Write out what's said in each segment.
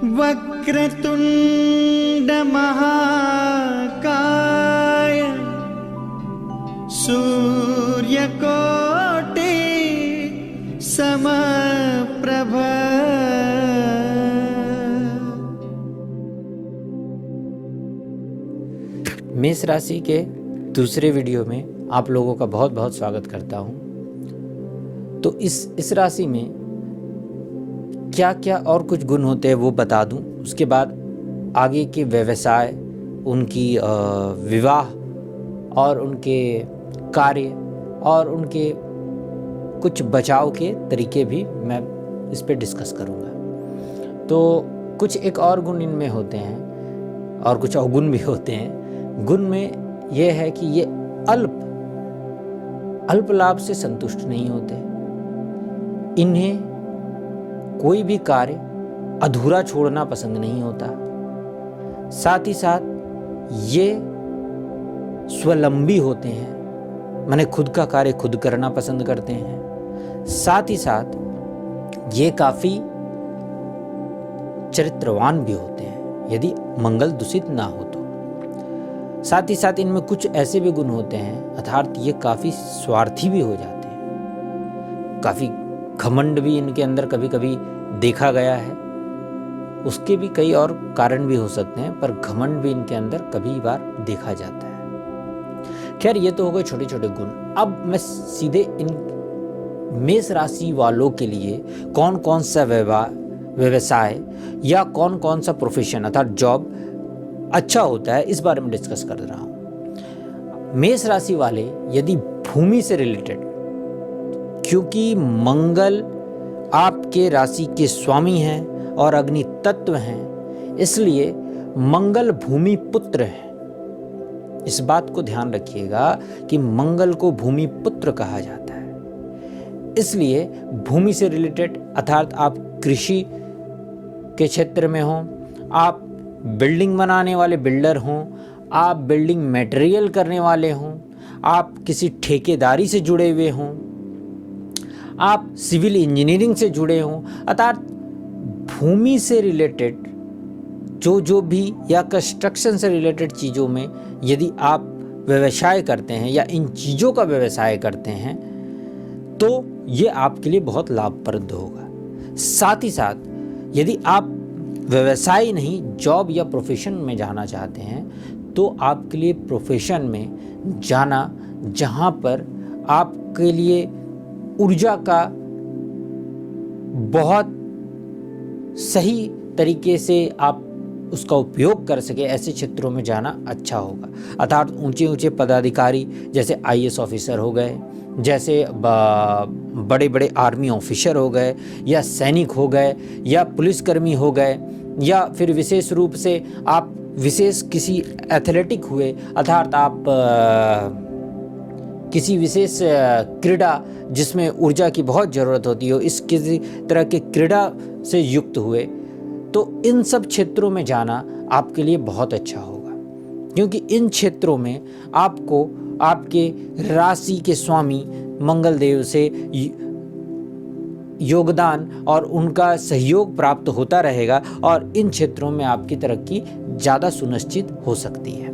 वक्रतुंड महाकाय सूर्यकोटि समप्रभ। मेष राशि के दूसरे वीडियो में आप लोगों का बहुत बहुत स्वागत करता हूं। तो इस राशि में क्या क्या और कुछ गुण होते हैं वो बता दूं, उसके बाद आगे के व्यवसाय, उनकी विवाह और उनके कार्य और उनके कुछ बचाव के तरीके भी मैं इस पे डिस्कस करूंगा। तो कुछ एक और गुण इनमें होते हैं और कुछ अवगुण भी होते हैं। गुण में यह है कि ये अल्प लाभ से संतुष्ट नहीं होते। इन्हें कोई भी कार्य अधूरा छोड़ना पसंद नहीं होता। साथ ही साथ ये स्वावलंबी होते हैं, माने खुद का कार्य खुद करना पसंद करते हैं। साथ ही साथ ये काफी चरित्रवान भी होते हैं यदि मंगल दूषित ना हो तो। साथ ही साथ इनमें कुछ ऐसे भी गुण होते हैं अर्थात ये काफी स्वार्थी भी हो जाते हैं। काफी घमंड भी इनके अंदर कभी कभी देखा गया है। उसके भी कई और कारण भी हो सकते हैं, पर घमंड भी इनके अंदर कभी बार देखा जाता है। खैर, ये तो हो गए छोटे छोटे गुण। अब मैं सीधे इन मेष राशि वालों के लिए कौन कौन सा व्यवसाय या कौन कौन सा प्रोफेशन अर्थात जॉब अच्छा होता है इस बारे में डिस्कस कर रहा हूं। मेष राशि वाले यदि भूमि से रिलेटेड, क्योंकि मंगल आपके राशि के स्वामी हैं और अग्नि तत्व हैं, इसलिए मंगल भूमि पुत्र है। इस बात को ध्यान रखिएगा कि मंगल को भूमि पुत्र कहा जाता है। इसलिए भूमि से रिलेटेड अर्थात आप कृषि के क्षेत्र में हों, आप बिल्डिंग बनाने वाले बिल्डर हों, आप बिल्डिंग मटेरियल करने वाले हों, आप किसी ठेकेदारी से जुड़े हुए हों, आप सिविल इंजीनियरिंग से जुड़े हों, अर्थात भूमि से रिलेटेड जो भी या कंस्ट्रक्शन से रिलेटेड चीज़ों में यदि आप व्यवसाय करते हैं या इन चीज़ों का व्यवसाय करते हैं तो ये आपके लिए बहुत लाभप्रद होगा। साथ ही साथ यदि आप व्यवसाय नहीं जॉब या प्रोफेशन में जाना चाहते हैं तो आपके लिए प्रोफेशन में जाना जहाँ पर आपके लिए ऊर्जा का बहुत सही तरीके से आप उसका उपयोग कर सके, ऐसे क्षेत्रों में जाना अच्छा होगा। अर्थात ऊंचे ऊंचे पदाधिकारी जैसे आईएएस ऑफिसर हो गए, जैसे बड़े बड़े आर्मी ऑफिसर हो गए, या सैनिक हो गए, या पुलिसकर्मी हो गए, या फिर विशेष रूप से आप विशेष किसी एथलेटिक हुए, अर्थात आप किसी विशेष क्रीड़ा जिसमें ऊर्जा की बहुत ज़रूरत होती हो, इस किसी तरह के क्रीड़ा से युक्त हुए, तो इन सब क्षेत्रों में जाना आपके लिए बहुत अच्छा होगा। क्योंकि इन क्षेत्रों में आपको आपके राशि के स्वामी मंगल देव से योगदान और उनका सहयोग प्राप्त होता रहेगा और इन क्षेत्रों में आपकी तरक्की ज़्यादा सुनिश्चित हो सकती है।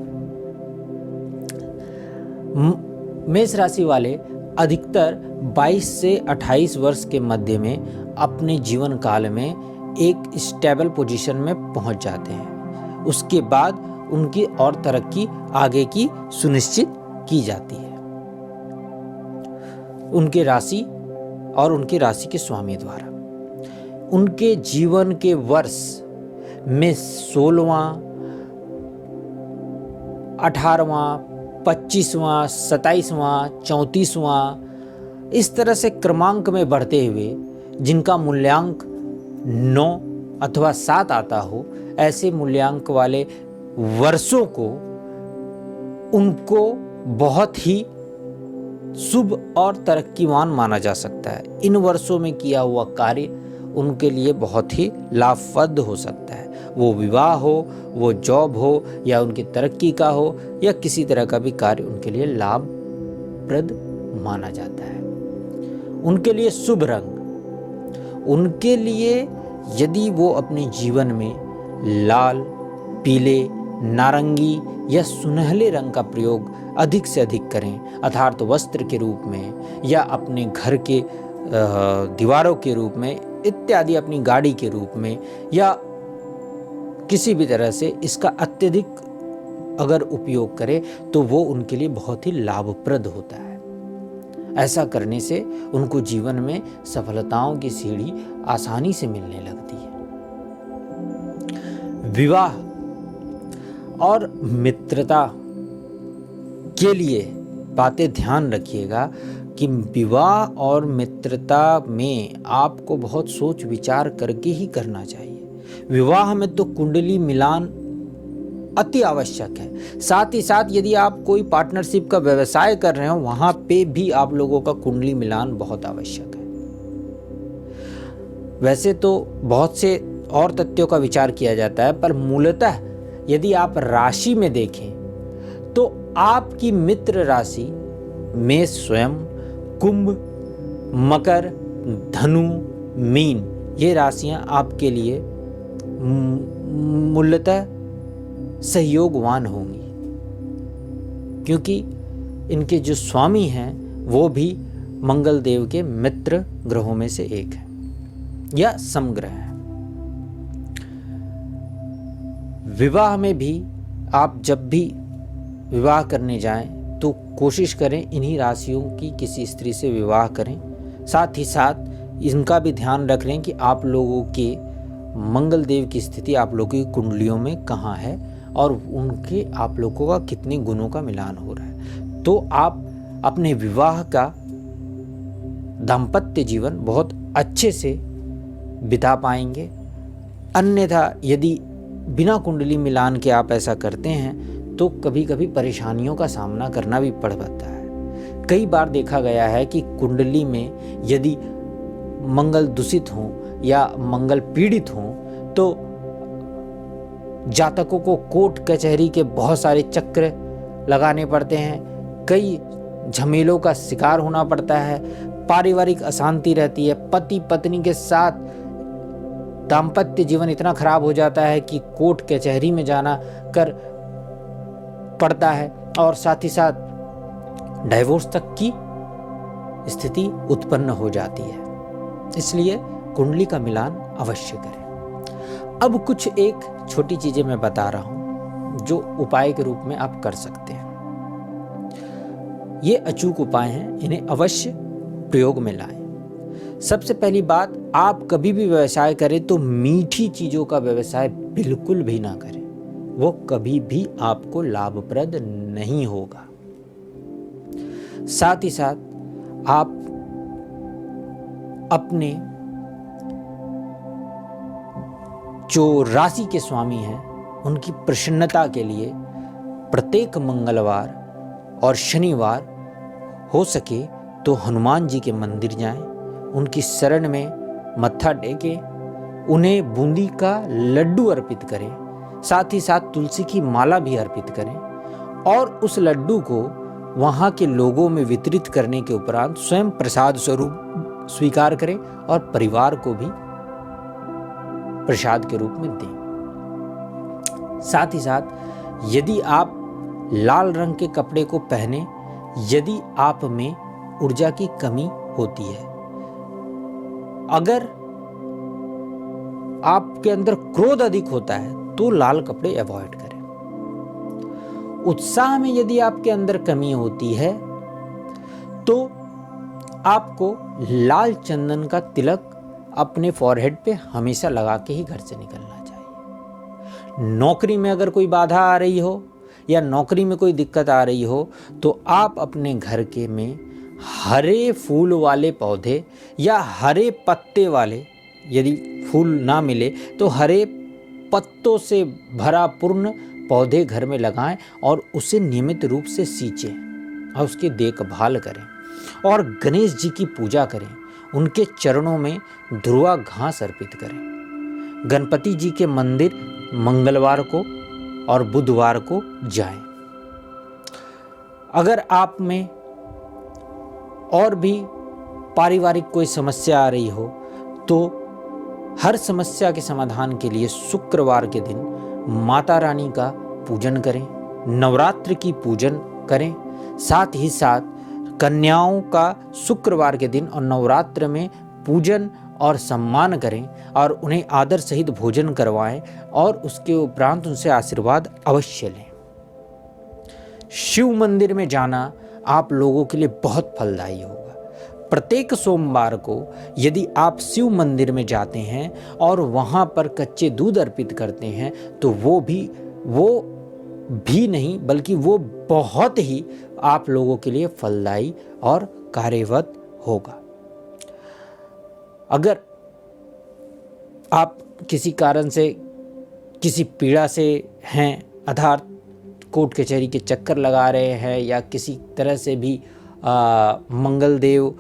मेष राशि वाले अधिकतर 22 से 28 वर्ष के मध्य में अपने जीवन काल में एक स्टेबल पोजीशन में पहुंच जाते हैं। उसके बाद उनकी और तरक्की आगे की सुनिश्चित की जाती है उनके राशि और उनके राशि के स्वामी द्वारा। उनके जीवन के वर्ष में 16वां, 18वां, 25वां, 27वां, 34वां इस तरह से क्रमांक में बढ़ते हुए जिनका मूल्यांक 9 अथवा 7 आता हो, ऐसे मूल्यांक वाले वर्षों को उनको बहुत ही शुभ और तरक्कीवान माना जा सकता है। इन वर्षों में किया हुआ कार्य उनके लिए बहुत ही लाभप्रद हो सकता है। वो विवाह हो, वो जॉब हो, या उनकी तरक्की का हो, या किसी तरह का भी कार्य उनके लिए लाभप्रद माना जाता है। उनके लिए शुभ रंग, उनके लिए यदि वो अपने जीवन में लाल, पीले, नारंगी या सुनहले रंग का प्रयोग अधिक से अधिक करें, अर्थात वस्त्र के रूप में या अपने घर के दीवारों के रूप में इत्यादि, अपनी गाड़ी के रूप में या किसी भी तरह से इसका अत्यधिक अगर उपयोग करें तो वो उनके लिए बहुत ही लाभप्रद होता है। ऐसा करने से उनको जीवन में सफलताओं की सीढ़ी आसानी से मिलने लगती है। विवाह और मित्रता के लिए बातें ध्यान रखिएगा कि विवाह और मित्रता में आपको बहुत सोच विचार करके ही करना चाहिए। विवाह में तो कुंडली मिलान अति आवश्यक है। साथ ही साथ यदि आप कोई पार्टनरशिप का व्यवसाय कर रहे हो, वहां पे भी आप लोगों का कुंडली मिलान बहुत आवश्यक है। वैसे तो बहुत से और तथ्यों का विचार किया जाता है, पर मूलतः यदि आप राशि में देखें तो आपकी मित्र राशि मेष स्वयं, कुंभ, मकर, धनु, मीन, ये राशियां आपके लिए मूलतः सहयोगवान होंगी, क्योंकि इनके जो स्वामी हैं वो भी मंगल देव के मित्र ग्रहों में से एक है या समग्रह है। विवाह में भी आप जब भी विवाह करने जाएं तो कोशिश करें इन्हीं राशियों की किसी स्त्री से विवाह करें। साथ ही साथ इनका भी ध्यान रख लें कि आप लोगों के मंगल देव की स्थिति आप लोगों की कुंडलियों में कहाँ है और उनके आप लोगों का कितने गुणों का मिलान हो रहा है, तो आप अपने विवाह का दाम्पत्य जीवन बहुत अच्छे से बिता पाएंगे। अन्यथा यदि बिना कुंडली मिलान के आप ऐसा करते हैं तो कभी कभी परेशानियों का सामना करना भी पड़ सकता है। कई बार देखा गया है कि कुंडली में यदि मंगल दूषित हो या मंगल पीड़ित हो तो जातकों को कोर्ट कचहरी के बहुत सारे चक्र लगाने पड़ते हैं, कई झमेलों का शिकार होना पड़ता है, पारिवारिक अशांति रहती है, पति पत्नी के साथ दाम्पत्य जीवन इतना खराब हो जाता है कि कोर्ट कचहरी में जाना कर पड़ता है और साथ ही साथ डाइवोर्स तक की स्थिति उत्पन्न हो जाती है। इसलिए कुंडली का मिलान अवश्य करें। अब कुछ एक छोटी चीजें मैं बता रहा हूं जो उपाय के रूप में आप कर सकते हैं। ये अचूक उपाय हैं, इन्हें अवश्य प्रयोग में लाएं। सबसे पहली बात, आप कभी भी व्यवसाय करें तो मीठी चीजों का व्यवसाय बिल्कुल भी ना करें, वो कभी भी आपको लाभप्रद नहीं होगा। साथ ही साथ आप अपने जो राशि के स्वामी हैं उनकी प्रसन्नता के लिए प्रत्येक मंगलवार और शनिवार हो सके तो हनुमान जी के मंदिर जाएं, उनकी शरण में मत्था टेकें, उन्हें बूंदी का लड्डू अर्पित करें, साथ ही साथ तुलसी की माला भी अर्पित करें और उस लड्डू को वहाँ के लोगों में वितरित करने के उपरांत स्वयं प्रसाद स्वरूप स्वीकार करें और परिवार को भी प्रसाद के रूप में दें। साथ ही साथ यदि आप लाल रंग के कपड़े को पहने, यदि आप में ऊर्जा की कमी होती है, अगर आपके अंदर क्रोध अधिक होता है तो लाल कपड़े अवॉइड करें। उत्साह में यदि आपके अंदर कमी होती है तो आपको लाल चंदन का तिलक अपने फॉरहेड पे हमेशा लगा के ही घर से निकलना चाहिए। नौकरी में अगर कोई बाधा आ रही हो या नौकरी में कोई दिक्कत आ रही हो तो आप अपने घर के में हरे फूल वाले पौधे या हरे पत्ते वाले, यदि फूल ना मिले तो हरे पत्तों से भरा पूर्ण पौधे घर में लगाएं और उसे नियमित रूप से सींचें और उसकी देखभाल करें और गणेश जी की पूजा करें, उनके चरणों में ध्रुवा घास अर्पित करें। गणपति जी के मंदिर मंगलवार को और बुधवार को जाएं। अगर आप में और भी पारिवारिक कोई समस्या आ रही हो तो हर समस्या के समाधान के लिए शुक्रवार के दिन माता रानी का पूजन करें, नवरात्र की पूजन करें। साथ ही साथ कन्याओं का शुक्रवार के दिन और नवरात्र में पूजन और सम्मान करें और उन्हें आदर सहित भोजन करवाएं और उसके उपरांत उनसे आशीर्वाद अवश्य लें। शिव मंदिर में जाना आप लोगों के लिए बहुत फलदायी होगा। प्रत्येक सोमवार को यदि आप शिव मंदिर में जाते हैं और वहाँ पर कच्चे दूध अर्पित करते हैं तो वो भी नहीं बल्कि वो बहुत ही आप लोगों के लिए फलदायी और कार्यवत होगा। अगर आप किसी कारण से किसी पीड़ा से हैं, अर्थात कोर्ट कचहरी के चक्कर लगा रहे हैं या किसी तरह से भी मंगल देव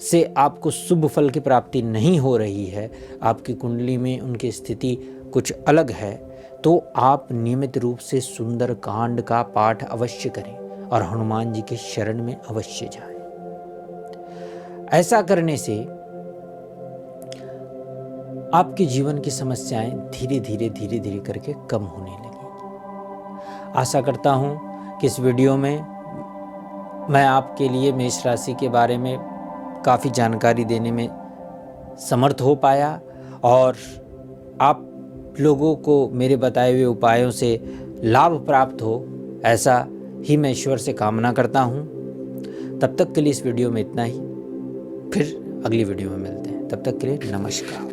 से आपको शुभ फल की प्राप्ति नहीं हो रही है, आपकी कुंडली में उनकी स्थिति कुछ अलग है, तो आप नियमित रूप से सुंदर कांड का पाठ अवश्य करें और हनुमान जी के शरण में अवश्य जाएं। ऐसा करने से आपके जीवन की समस्याएं धीरे धीरे करके कम होने लगेंगी। आशा करता हूं कि इस वीडियो में मैं आपके लिए मेष राशि के बारे में काफ़ी जानकारी देने में समर्थ हो पाया और आप लोगों को मेरे बताए हुए उपायों से लाभ प्राप्त हो, ऐसा ही मैं ईश्वर से कामना करता हूं। तब तक के लिए इस वीडियो में इतना ही, फिर अगली वीडियो में मिलते हैं। तब तक के लिए नमस्कार।